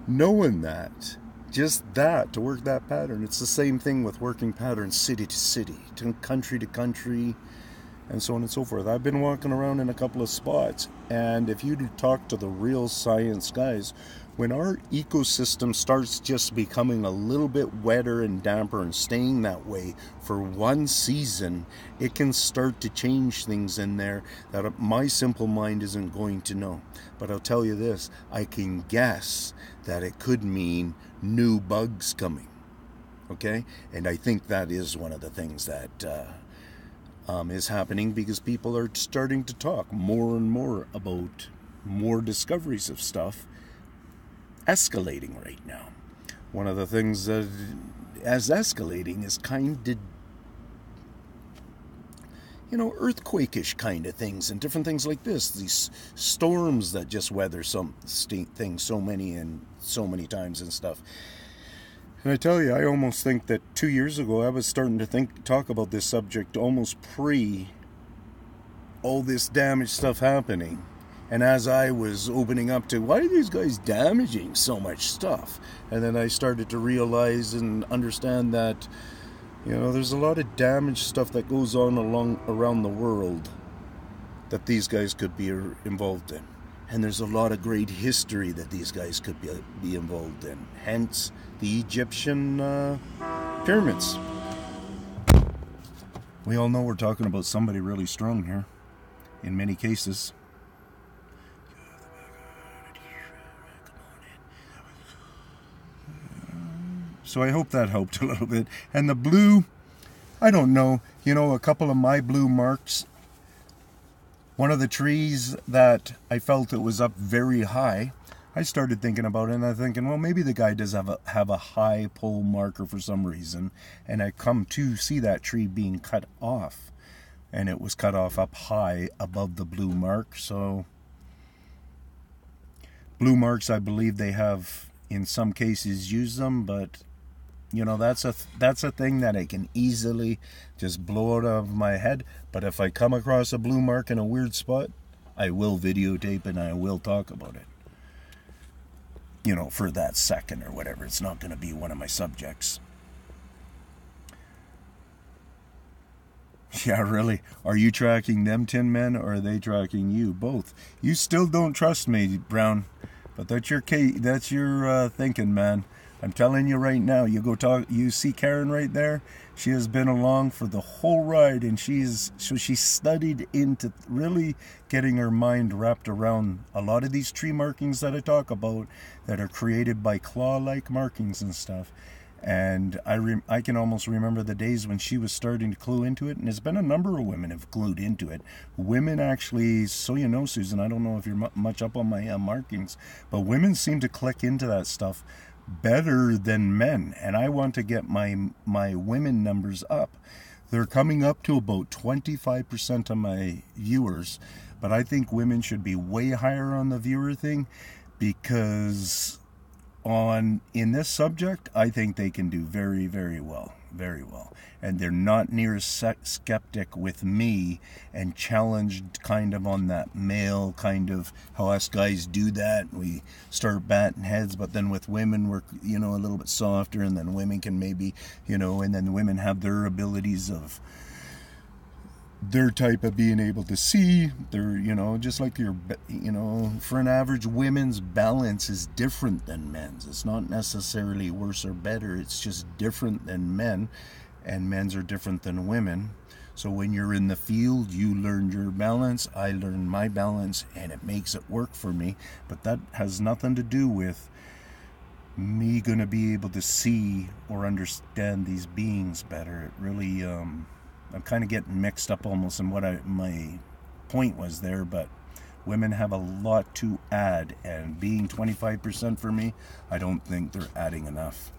knowing that, just that, to work that pattern. It's the same thing with working patterns city to city, to country, and so on and so forth. I've been walking around in a couple of spots, and if you talk to the real science guys, when our ecosystem starts just becoming a little bit wetter and damper and staying that way for one season, it can start to change things in there that my simple mind isn't going to know. But I'll tell you this, I can guess that it could mean new bugs coming. Okay? And I think that is one of the things that is happening, because people are starting to talk more and more about more discoveries of stuff escalating right now. One of the things that is escalating is kind of, you know, earthquake-ish kind of things and different things like this. These storms that just weather some things so many times and stuff. And I tell you, I almost think that 2 years ago I was starting to talk about this subject almost pre all this damage stuff happening. And as I was opening up to, why are these guys damaging so much stuff? And then I started to realize and understand that, you know, there's a lot of damage stuff that goes on around the world that these guys could be involved in. And there's a lot of great history that these guys could be involved in. Hence, the Egyptian pyramids. We all know we're talking about somebody really strong here, in many cases. So I hope that helped a little bit. And the blue, I don't know, you know, a couple of my blue marks. One of the trees that I felt it was up very high, I started thinking about it, and I'm thinking, well, maybe the guy does have a high pole marker for some reason. And I come to see that tree being cut off, and it was cut off up high above the blue mark. So blue marks, I believe they have in some cases used them, but you know, that's a thing that I can easily just blow out of my head. But if I come across a blue mark in a weird spot, I will videotape and I will talk about it. You know, for that second or whatever. It's not going to be one of my subjects. Yeah, really. Are you tracking them, Tinman, or are they tracking you? Both. You still don't trust me, Brown. But that's your thinking, man. I'm telling you right now, you see Karen right there? She has been along for the whole ride, and she studied into really getting her mind wrapped around a lot of these tree markings that I talk about that are created by claw-like markings and stuff. And I can almost remember the days when she was starting to clue into it, and there's been a number of women have clued into it. Women actually, so you know, Susan, I don't know if you're much up on my markings, but women seem to click into that stuff better than men, and I want to get my women numbers up. They're coming up to about 25% of my viewers, But I think women should be way higher on the viewer thing, because in this subject, I think they can do very, very well. Very well. And they're not near as skeptic with me and challenged kind of on that male kind of how us guys do that. We start batting heads, but then with women we're, you know, a little bit softer, and then women can maybe, you know, and then women have their abilities of their type of being able to see. They're, you know, just like your, you know, for an average women's balance is different than men's. It's not necessarily worse or better. It's just different than men, and men's are different than women. So when you're in the field, you learn your balance. I learn my balance, and it makes it work for me. But that has nothing to do with me going to be able to see or understand these beings better. It really, I'm kind of getting mixed up almost in what my point was there, but women have a lot to add, and being 25% for me, I don't think they're adding enough.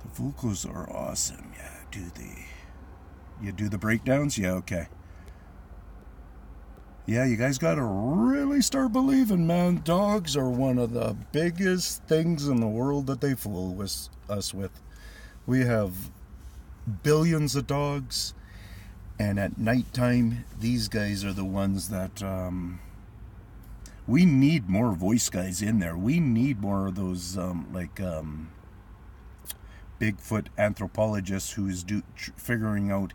The vocals are awesome. Yeah, you do the breakdowns? Yeah, okay. Yeah, you guys gotta really start believing, man. Dogs are one of the biggest things in the world that they fool us with. We have billions of dogs, and at nighttime, these guys are the ones that we need more voice guys in there. We need more of those Bigfoot anthropologists who's figuring out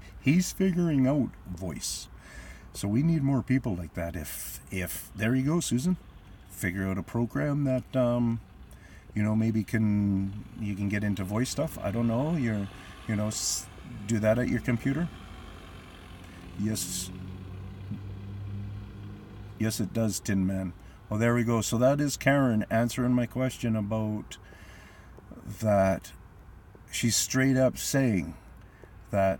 voice. So we need more people like that. If there you go, Susan, figure out a program that you know, maybe you can get into voice stuff. I don't know. Do that at your computer. Yes, it does, Tinman. Well, there we go. So that is Karen answering my question about that. She's straight up saying that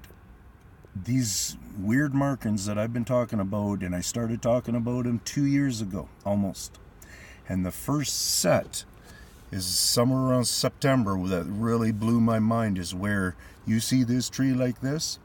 these weird markings that I've been talking about, and I started talking about them 2 years ago, almost. And the first set is somewhere around September that really blew my mind, is where you see this tree like this,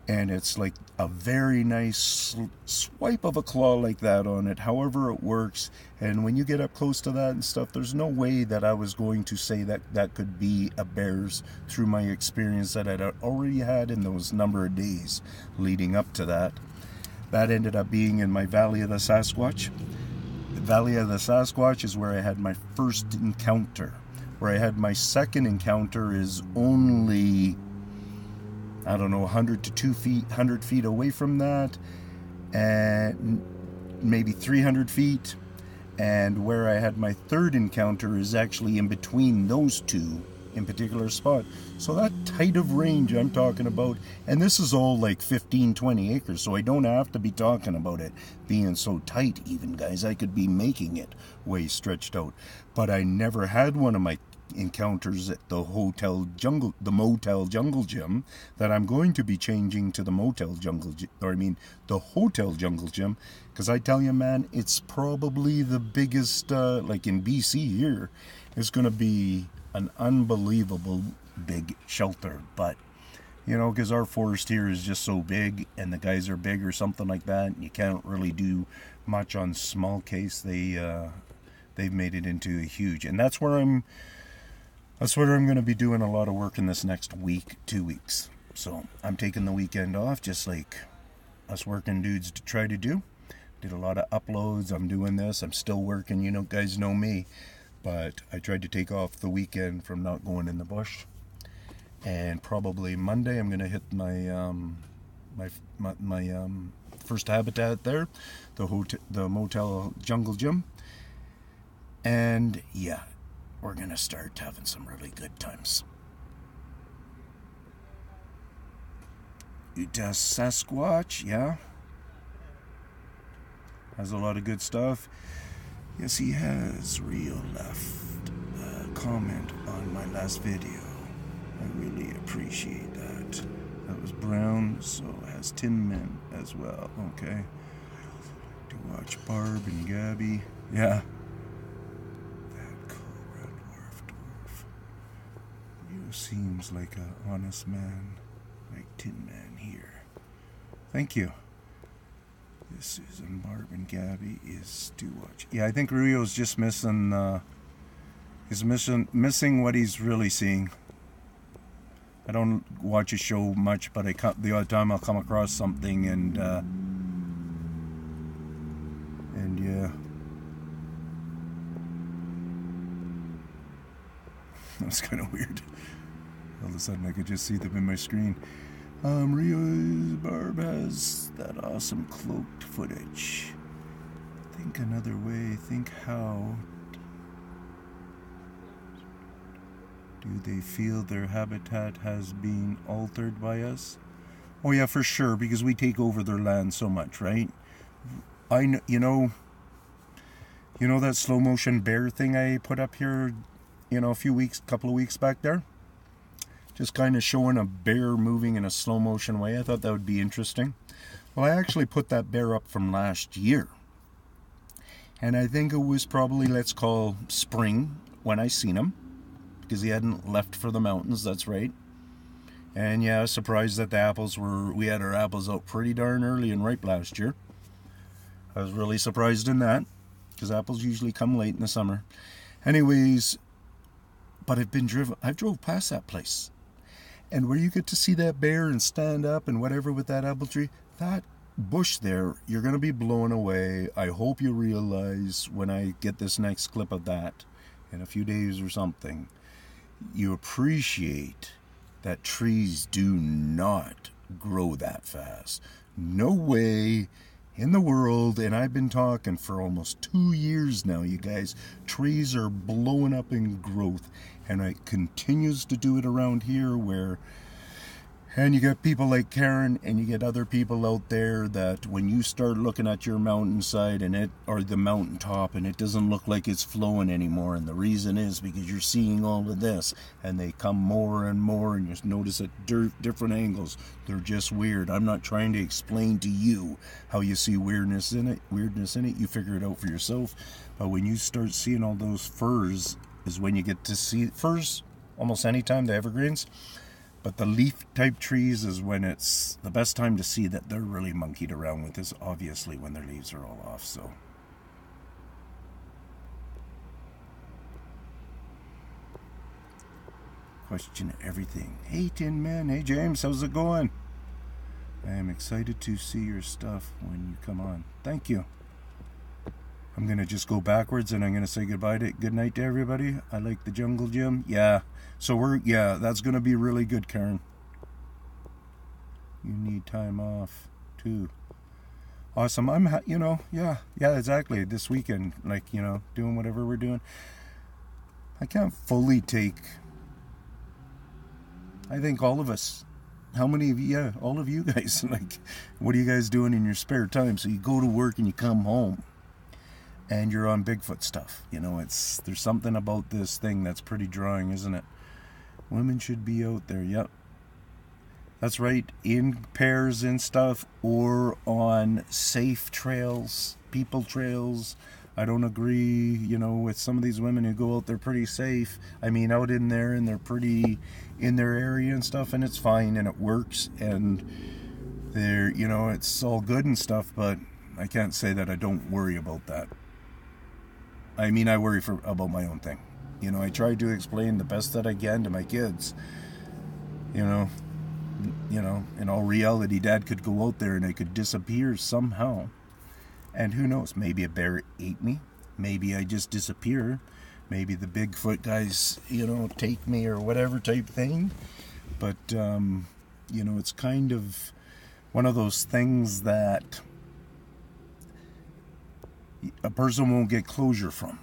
and it's like a very nice swipe of a claw like that on it, however it works. And when you get up close to that and stuff, there's no way that I was going to say that could be a bear's through my experience that I'd already had in those number of days leading up to that. That ended up being in my Valley of the Sasquatch. The Valley of the Sasquatch is where I had my first encounter. Where I had my second encounter is only, I don't know, 100 feet away from that, and maybe 300 feet. And where I had my third encounter is actually in between those two in particular spot. So that tight of range I'm talking about, and this is all like 15-20 acres, so I don't have to be talking about it being so tight even, guys. I could be making it way stretched out. But I never had one of my encounters at the Motel Jungle Gym that I'm going to be changing to the the Hotel Jungle Gym, because I tell you, man, it's probably the biggest, like in BC here, it's going to be an unbelievable big shelter. But you know, because our forest here is just so big, and the guys are big or something like that, and you can't really do much on small case. They've made it into a huge, and that's where I'm going to be doing a lot of work in this next week, 2 weeks. So I'm taking the weekend off, just like us working dudes to try to do. Did a lot of uploads. I'm doing this. I'm still working. You know, guys know me. But I tried to take off the weekend from not going in the bush. And probably Monday I'm going to hit my first habitat there, the Motel Jungle Gym. And yeah, we're going to start having some really good times. Utah Sasquatch, yeah. Has a lot of good stuff. Yes, he has. Rio left a comment on my last video. I really appreciate that. That was Brown, so it has Tinman as well. Okay. To watch Barb and Gabby. Yeah. That Cobra dwarf. You seems like an honest man, like Tinman here. Thank you. This is Barb and Gabby is to watch. Yeah, I think Rio's just missing what he's really seeing. I don't watch a show much, but the odd time I'll come across something and yeah. That's kind of weird. All of a sudden I could just see them in my screen. Rio's Barb has that awesome cloaked footage. Think another way. Think how. Do they feel their habitat has been altered by us? Oh yeah, for sure, because we take over their land so much, right? You know that slow motion bear thing I put up here, couple of weeks back there? Just kind of showing a bear moving in a slow motion way. I thought that would be interesting. Well, I actually put that bear up from last year. And I think it was probably, let's call spring, when I seen him. Because he hadn't left for the mountains, that's right. And yeah, I was surprised that we had our apples out pretty darn early and ripe last year. I was really surprised in that. Because apples usually come late in the summer. Anyways, but I've drove past that place. And where you get to see that bear and stand up and whatever with that apple tree, that bush there, you're going to be blown away. I hope you realize when I get this next clip of that in a few days or something, you appreciate that trees do not grow that fast. No way in the world, and I've been talking for almost 2 years now, you guys, trees are blowing up in growth, and it continues to do it around here and you get people like Karen, and you get other people out there that when you start looking at your mountainside or the mountaintop, and it doesn't look like it's flowing anymore, and the reason is because you're seeing all of this, and they come more and more, and you notice at different angles. They're just weird. I'm not trying to explain to you how you see weirdness in it. You figure it out for yourself. But when you start seeing all those firs, is when you get to see firs almost any time, the evergreens. But the leaf-type trees is when it's the best time to see that they're really monkeyed around with this, obviously, when their leaves are all off, so. Question everything. Hey, Tinman. Hey, James. How's it going? I am excited to see your stuff when you come on. Thank you. I'm going to just go backwards and I'm going to say good night to everybody. I like the jungle gym. Yeah. So that's going to be really good, Karen. You need time off too. Awesome. Yeah, exactly. This weekend, doing whatever we're doing. I can't fully take, I think all of us, how many of you, all of you guys, what are you guys doing in your spare time? So you go to work and you come home. And you're on Bigfoot stuff. There's something about this thing that's pretty drawing, isn't it? Women should be out there. Yep. That's right. In pairs and stuff, or on safe trails, people trails. I don't agree, with some of these women who go out there pretty safe. I mean, out in there and they're pretty in their area and stuff, and it's fine and it works and they're, it's all good and stuff, but I can't say that I don't worry about that. I mean, I worry about my own thing. I try to explain the best that I can to my kids. In all reality, Dad could go out there and I could disappear somehow. And who knows, maybe a bear ate me. Maybe I just disappear. Maybe the Bigfoot guys, take me or whatever type thing. But, it's kind of one of those things that a person won't get closure from.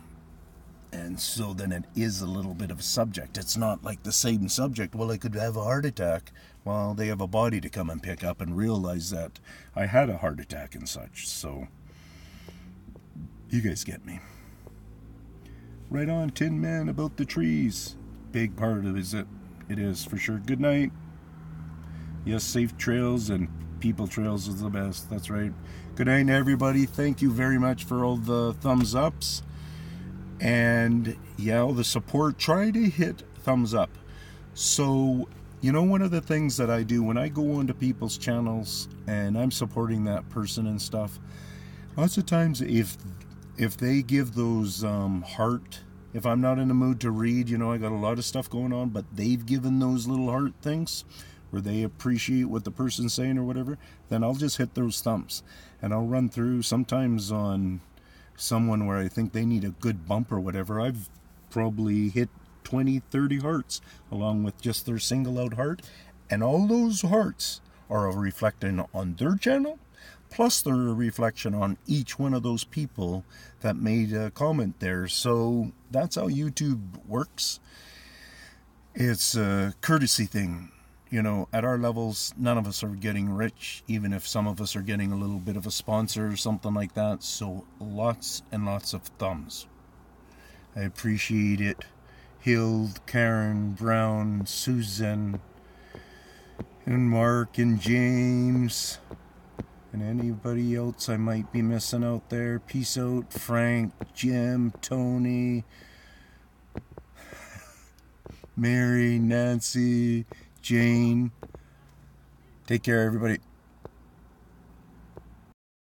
And so then it is a little bit of a subject. It's not like the same subject. Well, I could have a heart attack. Well, they have a body to come and pick up and realize that I had a heart attack and such. So, you guys get me. Right on, Tinman, about the trees. Big part of it is for sure. Good night. Yes, safe trails and people trails is the best. That's right. Good night, everybody. Thank you very much for all the thumbs ups. And, all the support. Try to hit thumbs up. So, You know, one of the things that I do when I go onto people's channels and I'm supporting that person and stuff, lots of times if they give those heart, if I'm not in the mood to read, you know, I got a lot of stuff going on, but they've given those little heart things where they appreciate what the person's saying or whatever, then I'll just hit those thumbs. And I'll run through, sometimes on someone where I think they need a good bump or whatever, I've probably hit 20, 30 hearts along with just their single out heart. And all those hearts are reflecting on their channel, plus they're a reflection on each one of those people that made a comment there. So that's how YouTube works. It's a courtesy thing. You know, at our levels, none of us are getting rich, even if some of us are getting a little bit of a sponsor or something like that. So lots and lots of thumbs. I appreciate it. Hild, Karen, Brown, Susan, and Mark, and James, and anybody else I might be missing out there. Peace out, Frank, Jim, Tony, Mary, Nancy, Jane. Take care, everybody.